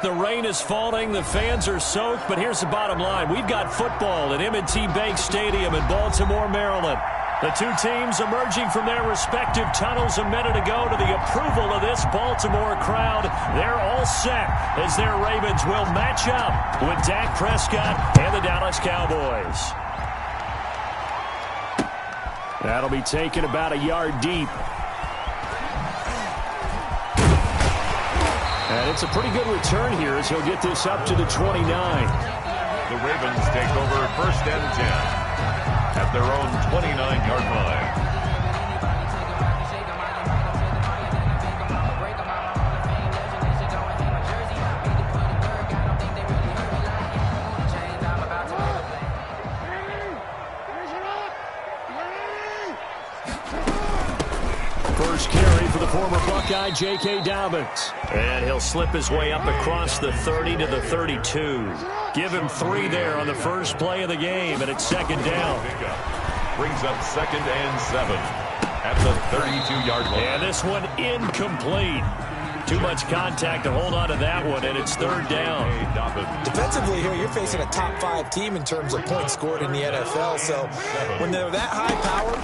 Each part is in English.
The rain is falling. The fans are soaked. But here's the bottom line. We've got football at M&T Bank Stadium in Baltimore, Maryland. The two teams emerging from their respective tunnels a minute ago to the approval of this Baltimore crowd. They're all set as their Ravens will match up with Dak Prescott and the Dallas Cowboys. That'll be taken about a yard deep. And it's a pretty good return here as he'll get this up to the 29. The Ravens take over 1st and 10 at their own 29-yard line. First carry for the former Buckeye, J.K. Dobbins. And he'll slip his way up across the 30 to the 32. Give him 3 there on the first play of the game, and it's 2nd down. Brings up 2nd and 7 at the 32-yard line. And this one incomplete. Too much contact to hold on to that one, and it's 3rd down. Defensively here, you're facing a top 5 team in terms of points scored in the NFL. So when they're that high powered,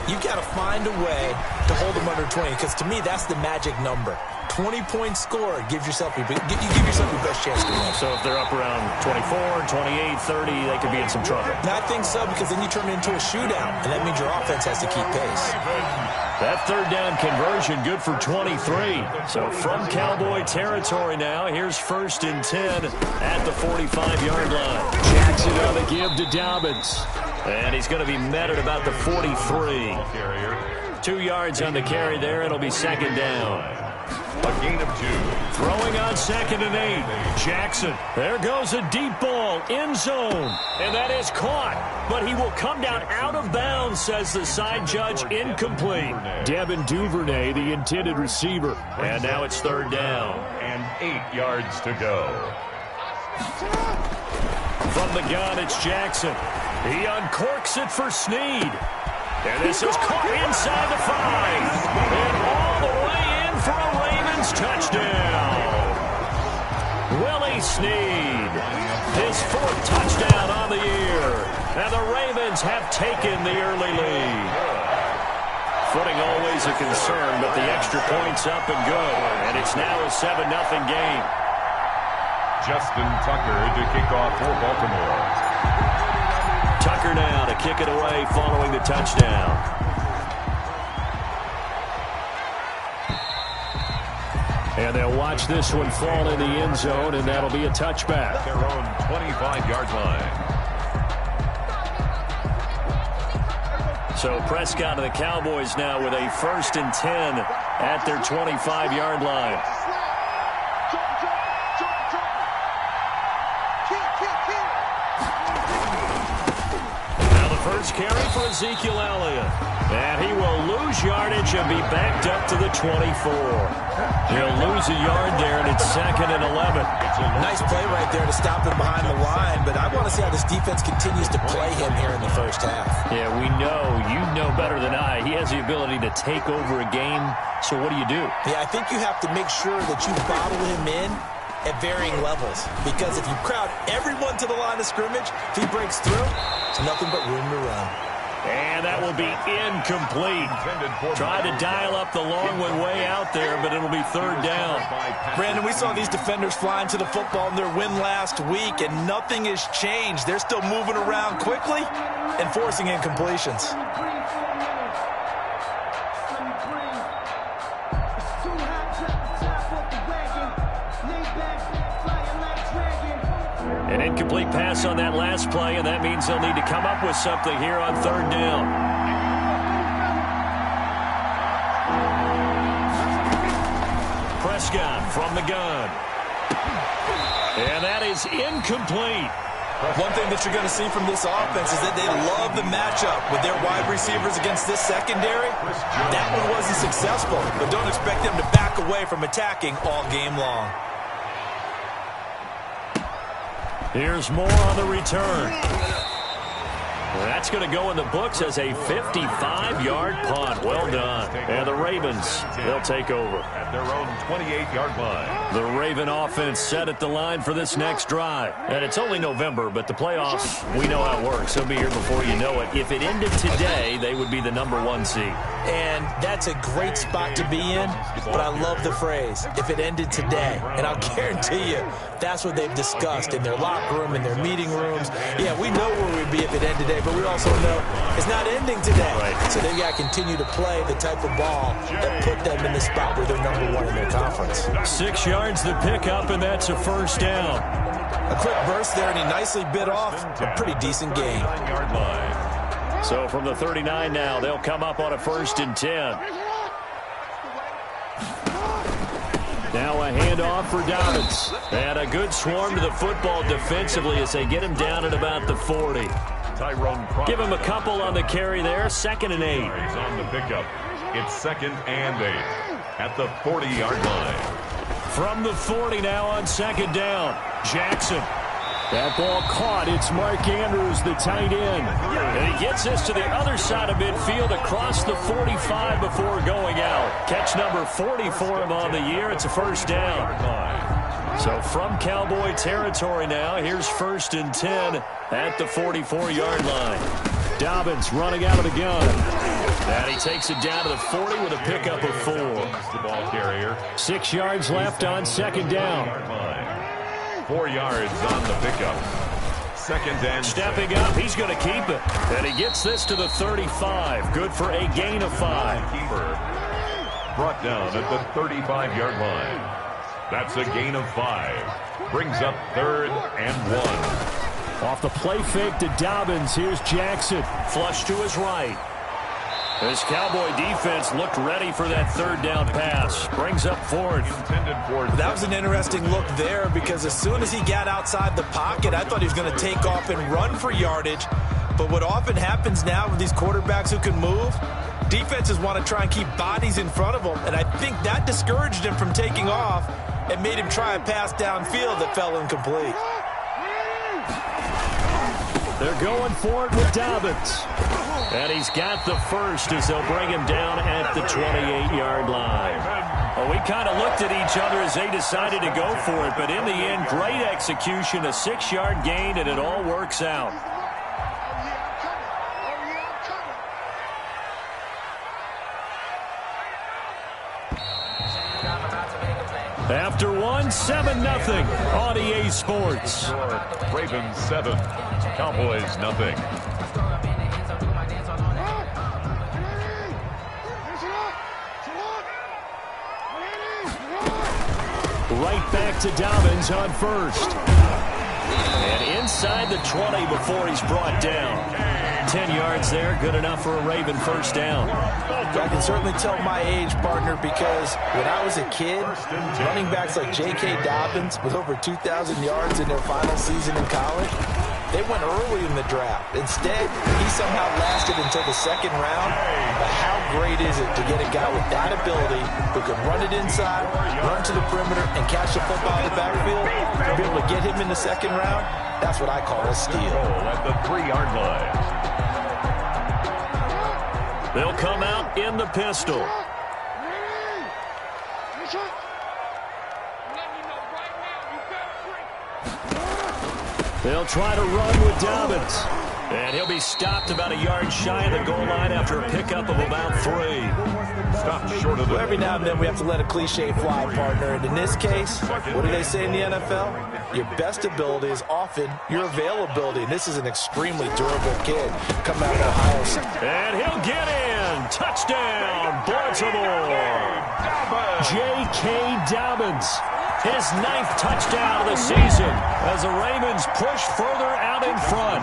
you've got to find a way to hold them under 20, because to me, that's the magic number. 20 points scored gives yourself you give yourself your best chance to win. So if they're up around 24, 28, 30, they could be in some trouble. No, I think so, because then you turn it into a shootout, and that means your offense has to keep pace. That 3rd down conversion good for 23. So from Cowboy territory now, here's 1st and 10 at the 45-yard line. Jackson on the give to Dobbins. And he's going to be met at about the 43. 2 yards on the carry there. It'll be 2nd down. A gain of 2. Throwing on 2nd and 8. Jackson. There goes a deep ball. End zone. And that is caught. But he will come down out of bounds, says the side judge. Incomplete. Devin Duvernay, the intended receiver. And now it's 3rd down. And 8 yards to go. From the gun, it's Jackson. He uncorks it for Snead. And this is caught inside the 5. And all the way in for a Ravens touchdown. Willie Snead. His 4th touchdown on the year. And the Ravens have taken the early lead. Footing always a concern, but the extra point's up and good. And it's now a 7-0 game. Justin Tucker to kick off for Baltimore. Tucker now to kick it away following the touchdown. And they'll watch this one fall in the end zone, and that'll be a touchback. Their own 25-yard line. So Prescott and the Cowboys now with a 1st and 10 at their 25-yard line. First carry for Ezekiel Elliott. And he will lose yardage and be backed up to the 24. He'll lose a yard there, and it's 2nd and 11. Nice play right there to stop him behind the line, but I want to see how this defense continues to play him here in the first half. Yeah, we know. You know better than I. He has the ability to take over a game, so what do you do? Yeah, I think you have to make sure that you bottle him in at varying levels, because if you crowd everyone to the line of scrimmage, if he breaks through, it's nothing but room to run. And that will be incomplete. Tried to dial up the long one way out there, but it'll be 3rd down. Brandon, we saw these defenders flying to the football in their win last week, and nothing has changed. They're still moving around quickly and forcing incompletions. An incomplete pass on that last play, and that means they'll need to come up with something here on 3rd down. Prescott from the gun. And that is incomplete. One thing that you're going to see from this offense is that they love the matchup with their wide receivers against this secondary. That one wasn't successful, but don't expect them to back away from attacking all game long. Here's more on the return. That's going to go in the books as a 55-yard punt. Well done. And the Ravens, they'll take over. At their own 28-yard line. The Raven offense set at the line for this next drive. And it's only November, but the playoffs, we know how it works. They'll be here before you know it. If it ended today, they would be the #1 seed. And that's a great spot to be in, but I love the phrase, if it ended today. And I'll guarantee you, that's what they've discussed in their locker room, in their meeting rooms. Yeah, we know where we'd be if it ended today, but we also know it's not ending today. Right. So they got to continue to play the type of ball that put them in the spot where they're #1 in their conference. 6 yards the pickup, and that's a first down. A quick burst there, and he nicely bit off a pretty decent gain. 9-yard line. So from the 39 now, they'll come up on a 1st and 10. Now a handoff for Dobbins. And a good swarm to the football defensively as they get him down at about the 40. Give him a couple on the carry there. 2nd and 8. He's on the pickup. It's 2nd and 8 at the 40-yard line. From the 40 now on 2nd down. Jackson. That ball caught. It's Mark Andrews, the tight end. And he gets this to the other side of midfield across the 45 before going out. Catch number 40 for him on the year. It's a first down. So from Cowboy territory now, here's 1st and 10 at the 44-yard line. Dobbins running out of the gun. And he takes it down to the 40 with a pickup of 4. The ball carrier. 6 yards left on 2nd down. 4 yards on the pickup. 2nd and Stepping up, he's going to keep it. And he gets this to the 35. Good for a gain of 5. Keeper brought down at the 35-yard line. That's a gain of 5. Brings up 3rd and 1. Off the play fake to Dobbins. Here's Jackson. Flush to his right. This Cowboy defense looked ready for that 3rd down pass. Brings up 4th. That was an interesting look there because as soon as he got outside the pocket, I thought he was going to take off and run for yardage. But what often happens now with these quarterbacks who can move, defenses want to try and keep bodies in front of them. And I think that discouraged him from taking off and made him try a pass downfield that fell incomplete. They're going for it with Dobbins. And he's got the first as they'll bring him down at the 28-yard line. Well, we kind of looked at each other as they decided to go for it, but in the end, great execution, a 6-yard gain, and it all works out. After one, 7-0 on EA Sports. Ravens 7, Cowboys nothing. Right back to Dobbins on 1st. And inside the 20 before he's brought down. 10 yards there, good enough for a Raven first down. I can certainly tell my age, partner, because when I was a kid, running backs like J.K. Dobbins with over 2,000 yards in their final season in college, they went early in the draft. Instead, he somehow lasted until the 2nd round. But how great is it to get a guy with that ability who can run it inside, run to the perimeter, and catch the football in the backfield? To be able to get him in the 2nd round, that's what I call a steal. At the 3-yard line. They'll come out in the pistol. They'll try to run with Dobbins. And he'll be stopped about a yard shy of the goal line after a pickup of about 3. Stopped short of the... Every now and then we have to let a cliche fly, partner. And in this case, what do they say in the NFL? Your best ability is often your availability. And this is an extremely durable kid coming out of Ohio State. And he'll get in. Touchdown, Baltimore. J.K. Dobbins. His 9th touchdown of the season as the Ravens push further out in front.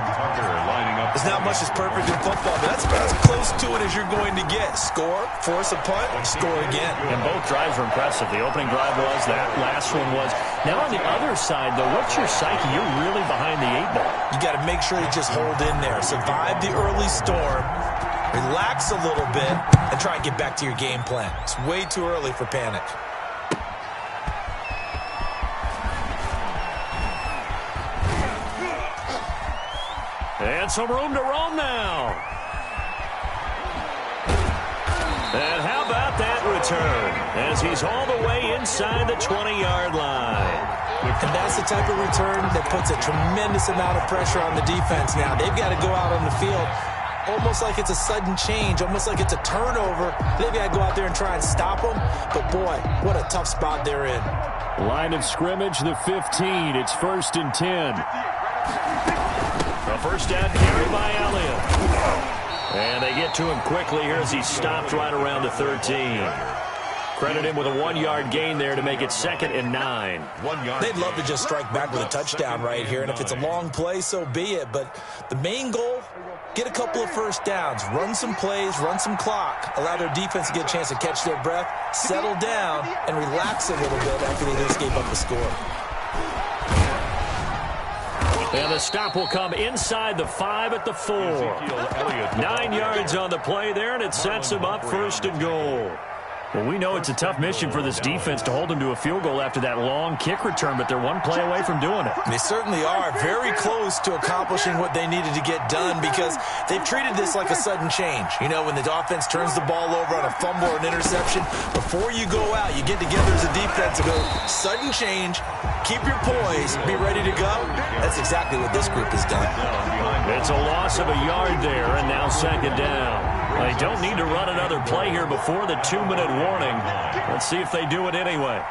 There's not much that's perfect in football, but that's about as close to it as you're going to get. Score, force a punt, score again. And both drives were impressive. The opening drive was, that last one was. Now on the other side, though, what's your psyche? You're really behind the 8 ball. You got to make sure you just hold in there. Survive the early storm. Relax a little bit and try and get back to your game plan. It's way too early for panic. And some room to roam now. And how about that return as he's all the way inside the 20-yard line. And that's the type of return that puts a tremendous amount of pressure on the defense now. They've got to go out on the field almost like it's a sudden change, almost like it's a turnover. They've got to go out there and try and stop them. But, boy, what a tough spot they're in. Line of scrimmage, the 15. It's 1st and 10. A first down carry by Elliott. And they get to him quickly here as he stopped right around the 13. Credit him with a 1-yard gain there to make it 2nd and 9. They'd love to just strike back with a touchdown right here, and if it's a long play, so be it. But the main goal, get a couple of first downs, run some plays, run some clock, allow their defense to get a chance to catch their breath, settle down, and relax a little bit after they just gave up a score. And the stop will come inside the 5 at the 4. 9 yards on the play there, and it sets him up 1st and goal. Well, we know it's a tough mission for this defense to hold them to a field goal after that long kick return, but they're one play away from doing it. They certainly are very close to accomplishing what they needed to get done because they've treated this like a sudden change. You know, when the offense turns the ball over on a fumble or an interception, before you go out, you get together as a defense and go, sudden change, keep your poise, be ready to go. That's exactly what this group has done. It's a loss of a yard there, and now 2nd down. They don't need to run another play here before the 2-minute warning. Let's see if they do it anyway.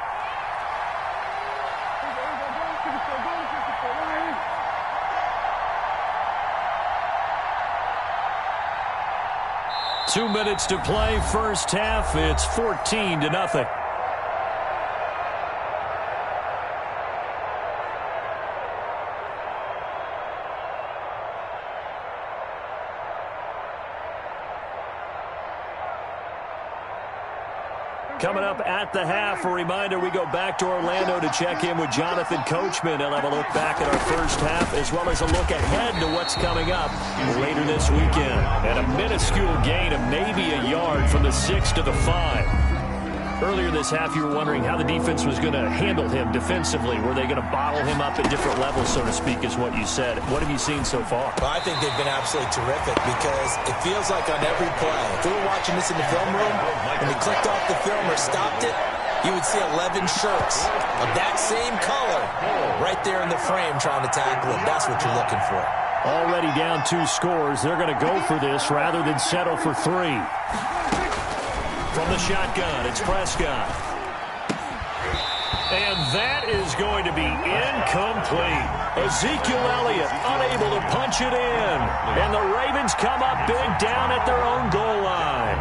Two minutes to play, first half. It's 14-0. Coming up at the half, a reminder, we go back to Orlando to check in with Jonathan Coachman. He'll have a look back at our first half as well as a look ahead to what's coming up later this weekend. And a minuscule gain of maybe a yard from the 6 to the 5. Earlier this half, you were wondering how the defense was going to handle him defensively. Were they going to bottle him up at different levels, so to speak, is what you said. What have you seen so far? Well, I think they've been absolutely terrific because it feels like on every play, if we were watching this in the film room, when they clicked off the film or stopped it, you would see 11 shirts of that same color right there in the frame trying to tackle him. That's what you're looking for. Already down 2 scores. They're going to go for this rather than settle for 3. From the shotgun, it's Prescott. And that is going to be incomplete. Ezekiel Elliott unable to punch it in. And the Ravens come up big down at their own goal line.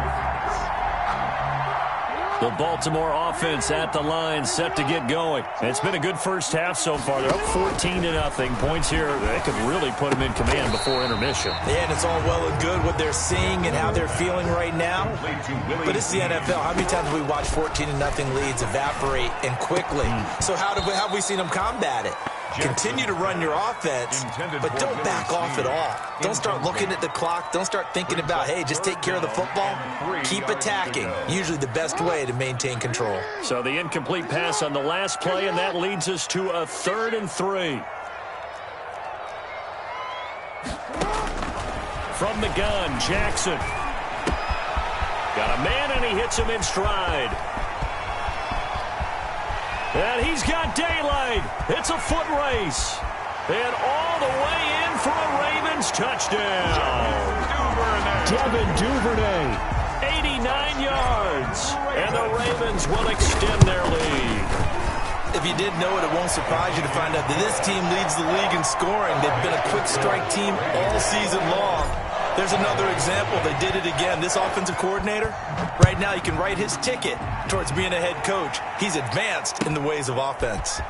The Baltimore offense at the line, set to get going. It's been a good first half so far. They're up 14-0. Points here, they could really put them in command before intermission. Yeah, and it's all well and good what they're seeing and how they're feeling right now. But it's the NFL. How many times have we watched 14-0 leads evaporate and quickly? So how have we seen them combat it? Continue to run your offense, but don't back off at all. Don't start looking at the clock. Don't start thinking about, hey, just take care of the football. Keep attacking. Usually the best way to maintain control. So the incomplete pass on the last play, and that leads us to a 3rd and 3. From the gun, Jackson. Got a man, and he hits him in stride. And he's got daylight. It's a foot race. And all the way in for a Ravens touchdown. Devin Duvernay, 89 yards. And the Ravens will extend their lead. If you didn't know it, it won't surprise you to find out that this team leads the league in scoring. They've been a quick strike team all season long. There's another example. They did it again. This offensive coordinator, right now, you can write his ticket towards being a head coach. He's advanced in the ways of offense.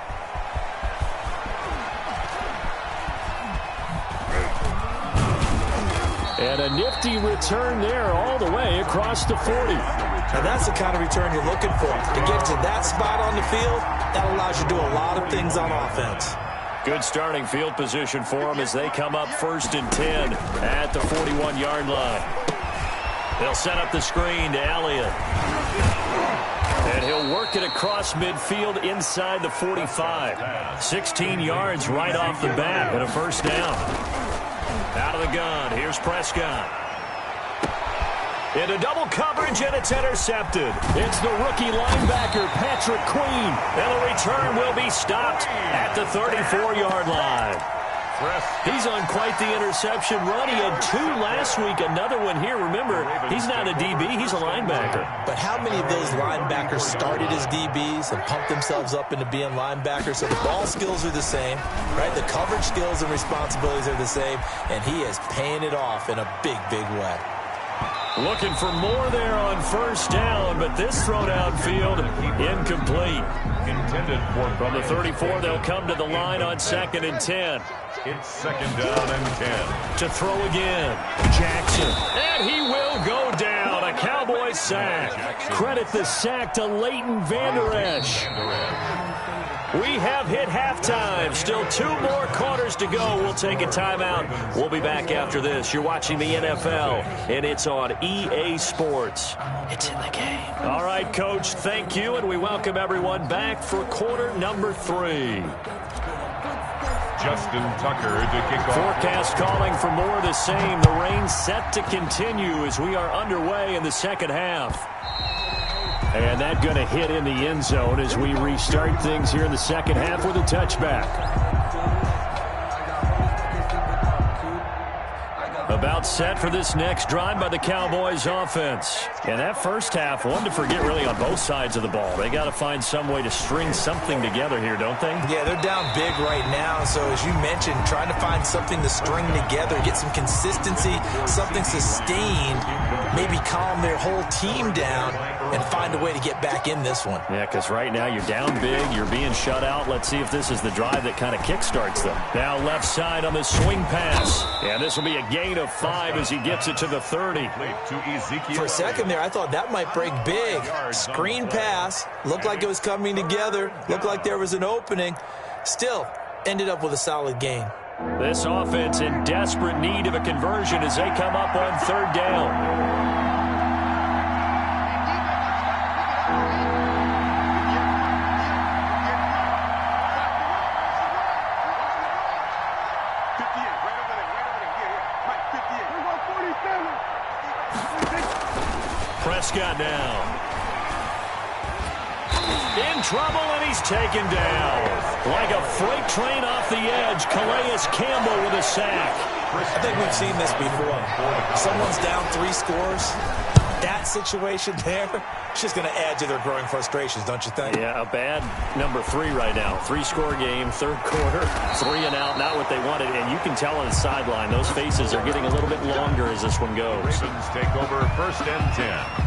And a nifty return there all the way across the 40. Now, that's the kind of return you're looking for. To get to that spot on the field, that allows you to do a lot of things on offense. Good starting field position for them as they come up 1st and 10 at the 41-yard line. They'll set up the screen to Elliott. And he'll work it across midfield inside the 45. 16 yards right off the bat and a first down. Out of the gun, here's Prescott. Into double coverage, and it's intercepted. It's the rookie linebacker, Patrick Queen. And the return will be stopped at the 34-yard line. He's on quite the interception run. He had 2 last week, another one here. Remember, he's not a DB, he's a linebacker. But how many of those linebackers started as DBs and pumped themselves up into being linebackers? So the ball skills are the same, right? The coverage skills and responsibilities are the same, and he is paying it off in a big, big way. Looking for more there on first down, but this throw downfield incomplete. Intended for From the 34, they'll come to the line on 2nd and 10. It's 2nd down and 10. To throw again, Jackson. And he will go down. A Cowboy sack. Credit the sack to Leighton Vander Esch. We have hit halftime. Still 2 more quarters to go. We'll take a timeout. We'll be back after this. You're watching the NFL, and it's on EA Sports. It's in the game. All right, Coach, thank you, and we welcome everyone back for quarter number 3. Justin Tucker to kick off. Forecast calling for more of the same. The rain set to continue as we are underway in the second half. And that going to hit in the end zone as we restart things here in the second half with a touchback. About set for this next drive by the Cowboys offense. And that first half, one to forget really on both sides of the ball. They got to find some way to string something together here, don't they? Yeah, they're down big right now. So as you mentioned, trying to find something to string together, get some consistency, something sustained, maybe calm their whole team down and find a way to get back in this one. Yeah, because right now you're down big, you're being shut out. Let's see if this is the drive that kind of kickstarts them. Now left side on the swing pass. And this will be a gain of 5 as he gets it to the 30. For a second there, I thought that might break big. Screen pass. Looked like it was coming together. Looked like there was an opening. Still, ended up with a solid gain. This offense in desperate need of a conversion as they come up on 3rd down. Prescott now. In trouble, and he's taken down. Like a freight train off the edge, Calais Campbell with a sack. I think we've seen this before. Someone's down 3 scores. That situation there, it's just going to add to their growing frustrations, don't you think? Yeah, a bad number 3 right now. 3-score game, 3rd quarter, 3 and out, not what they wanted. And you can tell on the sideline, those faces are getting a little bit longer as this one goes. Ravens take over 1st and 10.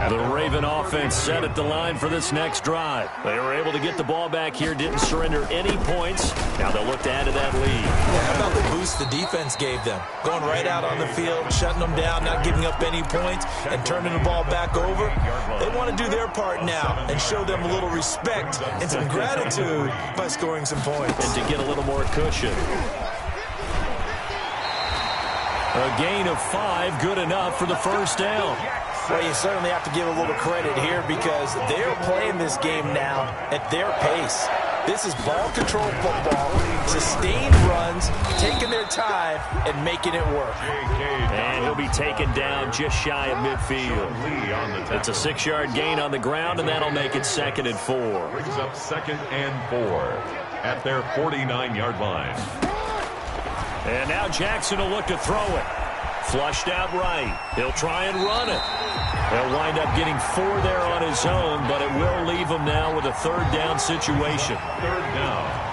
The Raven offense set at the line for this next drive. They were able to get the ball back here, didn't surrender any points. Now they'll look to add to that lead. Yeah, how about the boost the defense gave them? Going right out on the field, shutting them down, not giving up any points, and turning the ball back over. They want to do their part now and show them a little respect and some gratitude by scoring some points. And to get a little more cushion. A gain of 5, good enough for the first down. Well, you certainly have to give a little credit here because they're playing this game now at their pace. This is ball control football, sustained runs, taking their time, and making it work. And he'll be taken down just shy of midfield. It's a 6-yard gain on the ground, and that'll make it 2nd and 4. Brings up 2nd and 4 at their 49-yard line. And now Jackson will look to throw it. Flushed out right. He'll try and run it. He'll wind up getting 4 there on his own, but it will leave him now with a 3rd down situation. 3rd down.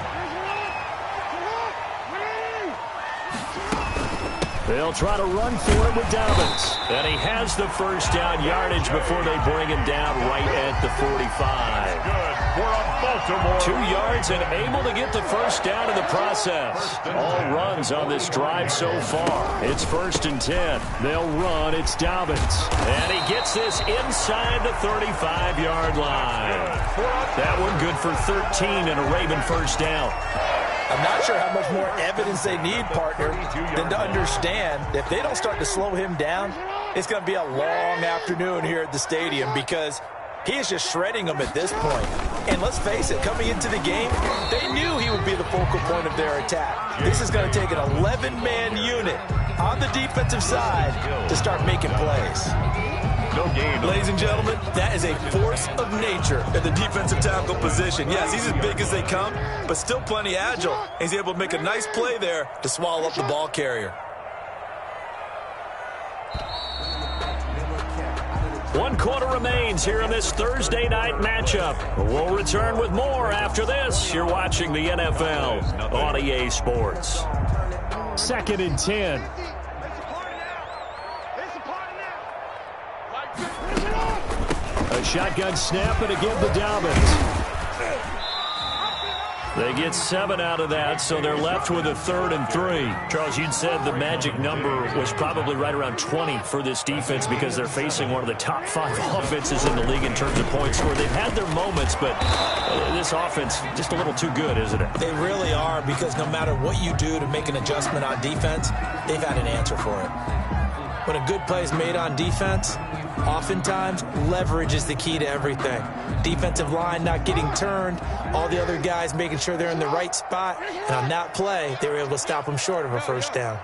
They'll try to run for it with Dobbins. And he has the first down yardage before they bring him down right at the 45. Good for a Baltimore. 2 yards and able to get the first down in the process. All runs on this drive so far. It's 1st and 10. They'll run. It's Dobbins. And he gets this inside the 35-yard line. That one good for 13 and a Raven first down. I'm not sure how much more evidence they need, partner, than to understand that if they don't start to slow him down, it's going to be a long afternoon here at the stadium because he is just shredding them at this point. And let's face it, coming into the game, they knew he would be the focal point of their attack. This is going to take an 11-man unit on the defensive side to start making plays. No gain. Ladies and gentlemen, that is a force of nature at the defensive tackle position. Yes, he's as big as they come, but still plenty agile. He's able to make a nice play there to swallow up the ball carrier. One quarter remains here in this Thursday night matchup. We'll return with more after this. You're watching the NFL on EA Sports. 2nd and 10. A shotgun snap and again to Dobbins. They get 7 out of that, so they're left with a 3rd and 3. Charles, you'd said the magic number was probably right around 20 for this defense because they're facing one of the top 5 offenses in the league in terms of points scored. They've had their moments, but this offense just a little too good, isn't it? They really are, because no matter what you do to make an adjustment on defense, they've had an answer for it. When a good play is made on defense, oftentimes leverage is the key to everything. Defensive line not getting turned, all the other guys making sure they're in the right spot, and on that play, they were able to stop them short of a first down.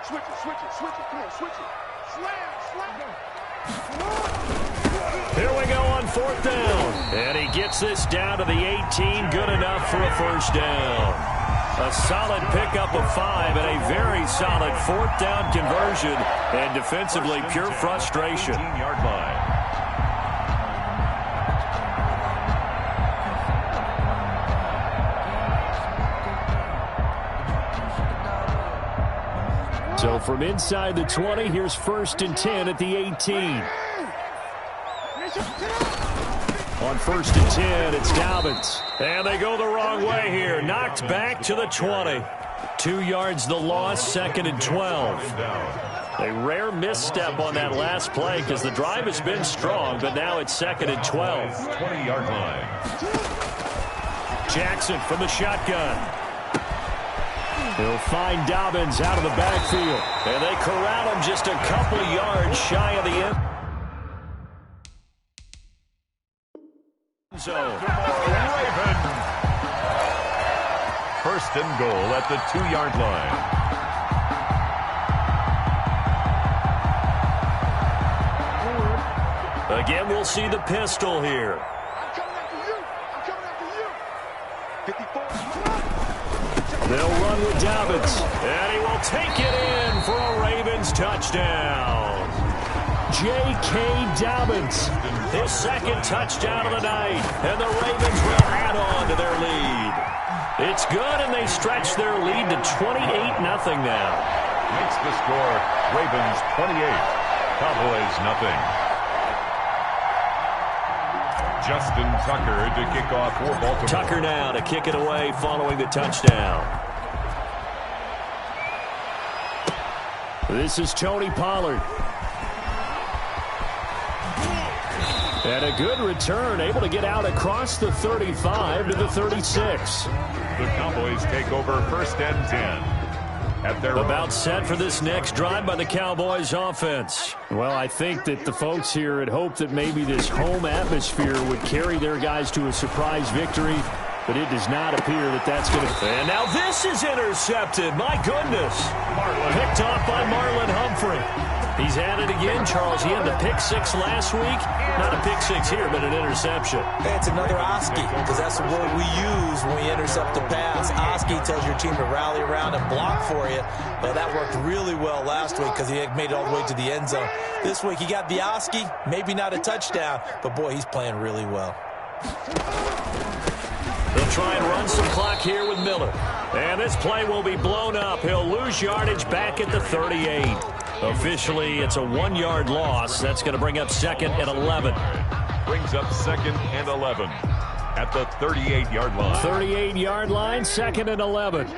Switch it, come on, switch it. Here we go on 4th down. And he gets this down to the 18, good enough for a first down. A solid pickup of 5 and a very solid 4th down conversion. And defensively, pure frustration. 18-yard line. So from inside the 20, here's 1st and 10 at the 18. On 1st and 10, it's Dobbins. And they go the wrong way here. Knocked back to the 20. 2 yards the loss, 2nd and 12. A rare misstep on that last play because the drive has been strong, but now it's 2nd and 12. 20-yard line. Jackson from the shotgun. He'll find Dobbins out of the backfield. And they corral him just a couple yards shy of the end zone. Ravens. 1st and goal at the 2-yard line. Again, we'll see the pistol here. I'm coming after you. 54. They'll run with Dobbins, and he will take it in for a Ravens touchdown. J.K. Dobbins, his 2nd touchdown of the night, and the Ravens will add on to their lead. It's good, and they stretch their lead to 28-0 now. Makes the score Ravens 28, Cowboys nothing. Justin Tucker to kick off for Baltimore. Tucker now to kick it away following the touchdown. This is Tony Pollard. And a good return, able to get out across the 35 to the 36. The Cowboys take over 1st and 10. At their About set for this next drive by the Cowboys offense. Well, I think that the folks here had hoped that maybe this home atmosphere would carry their guys to a surprise victory, but it does not appear that that's going to. And now this is intercepted. My goodness. Picked off by Marlon Humphrey. He's at it again, Charles. He had the pick 6 last week. Not a pick 6 here, but an interception. Hey, it's another Oski, because that's the word we use when we intercept a pass. Oski tells your team to rally around and block for you. Well, that worked really well last week because he had made it all the way to the end zone. This week, he got the Oski, maybe not a touchdown, but boy, he's playing really well. They'll try and run some clock here with Miller. And this play will be blown up. He'll lose yardage back at the 38. Officially, it's a 1-yard loss. That's going to bring up 2nd and 11. Brings up 2nd and 11 at the 38-yard line. 38-yard line, 2nd and 11.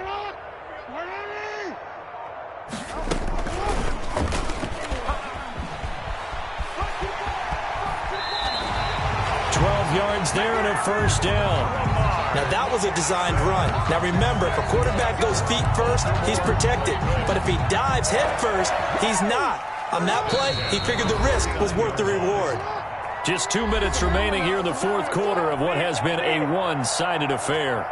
12 yards there and a first down. Now, that was a designed run. Now, remember, if a quarterback goes feet first, he's protected. But if he dives head first, he's not. On that play, he figured the risk was worth the reward. Just 2 minutes remaining here in the 4th quarter of what has been a one-sided affair.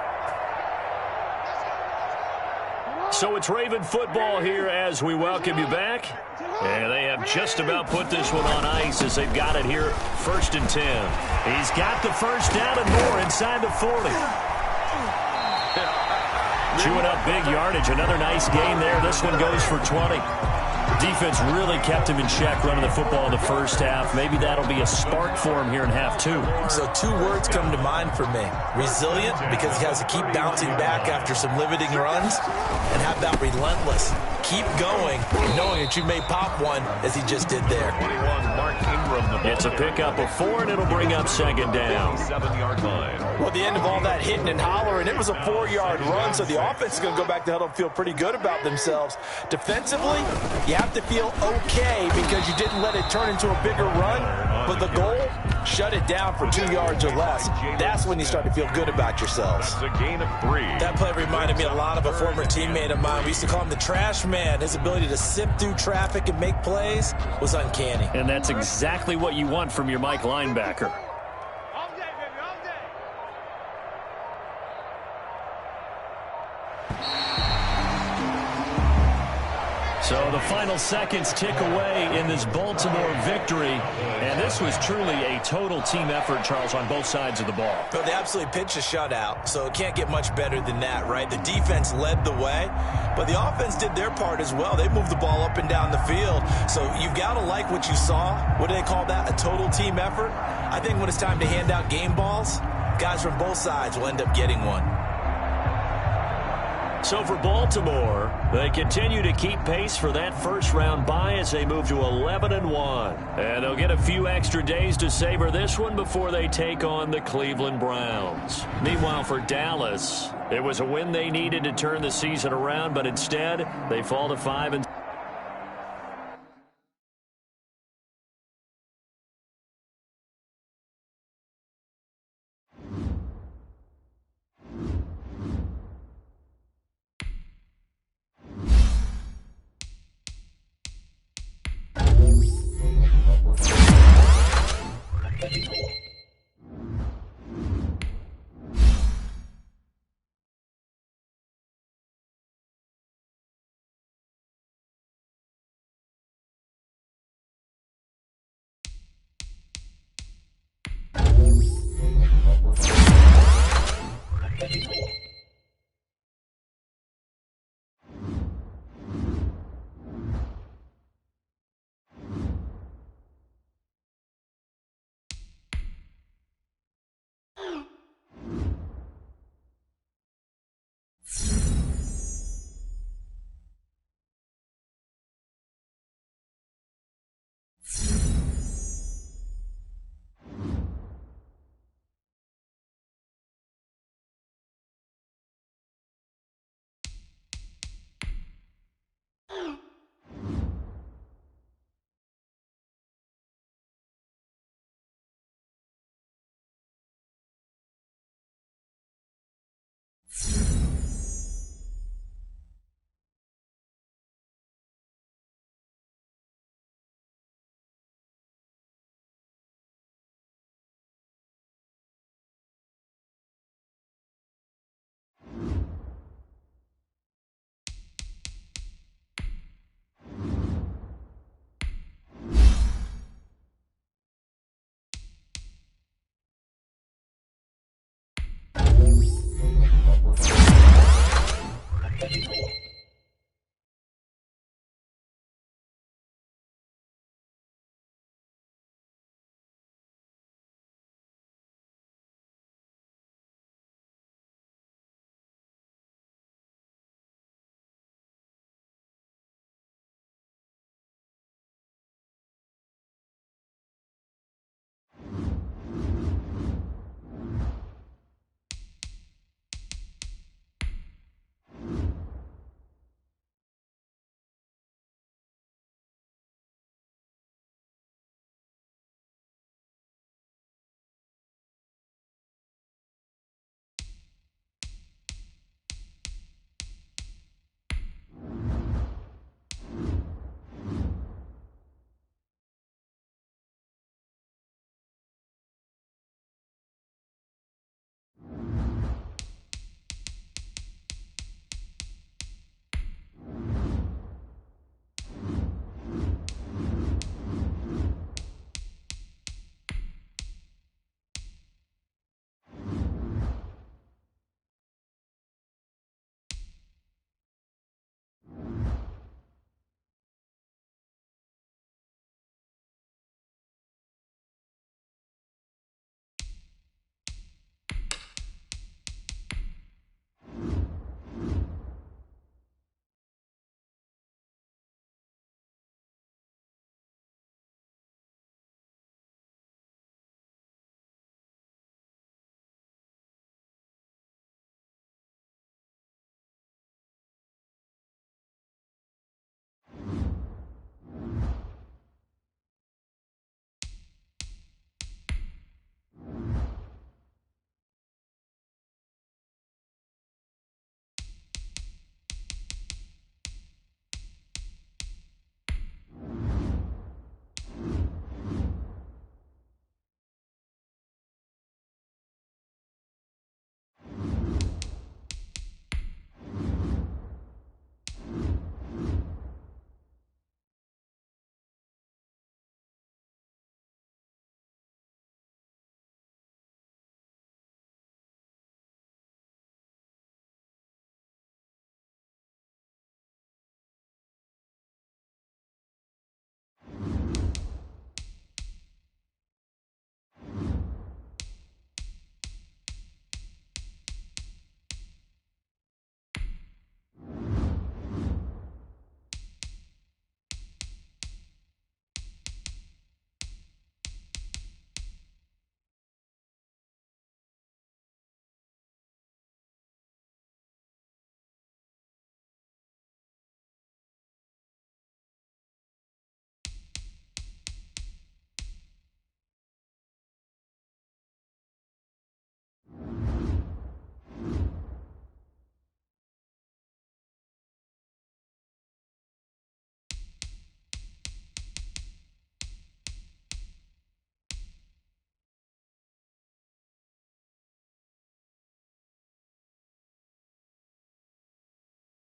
So it's Raven football here as we welcome you back. And they have just about put this one on ice as they've got it here 1st and 10. He's got the first down and more inside the 40. Chewing up big yardage. Another nice gain there. This one goes for 20. Defense really kept him in check running the football in the first half. Maybe that'll be a spark for him here in half 2. So 2 words come to mind for me. Resilient, because he has to keep bouncing back after some limiting runs. And how about relentless? Keep going, knowing that you may pop one, as he just did there. It's a pickup of 4, and it'll bring up 2nd down. 7-yard line. Well, at the end of all that hitting and hollering, it was a 4-yard run, so the offense is going to go back to huddle and feel pretty good about themselves. Defensively, you have to feel okay because you didn't let it turn into a bigger run, but the goal, shut it down for 2 yards or less. That's when you start to feel good about yourselves. That's a gain of 3. That play reminded me a lot of a former teammate of mine. We used to call him the trash man. His ability to sift through traffic and make plays was uncanny. And that's exactly what you want from your Mike linebacker. So the final seconds tick away in this Baltimore victory. And this was truly a total team effort, Charles, on both sides of the ball. But they absolutely pitched a shutout, so it can't get much better than that, right? The defense led the way, but the offense did their part as well. They moved the ball up and down the field. So you've got to like what you saw. What do they call that? A total team effort? I think when it's time to hand out game balls, guys from both sides will end up getting one. So for Baltimore, they continue to keep pace for that first-round bye as they move to 11-1. And they'll get a few extra days to savor this one before they take on the Cleveland Browns. Meanwhile, for Dallas, it was a win they needed to turn the season around, but instead, they fall to 5-6.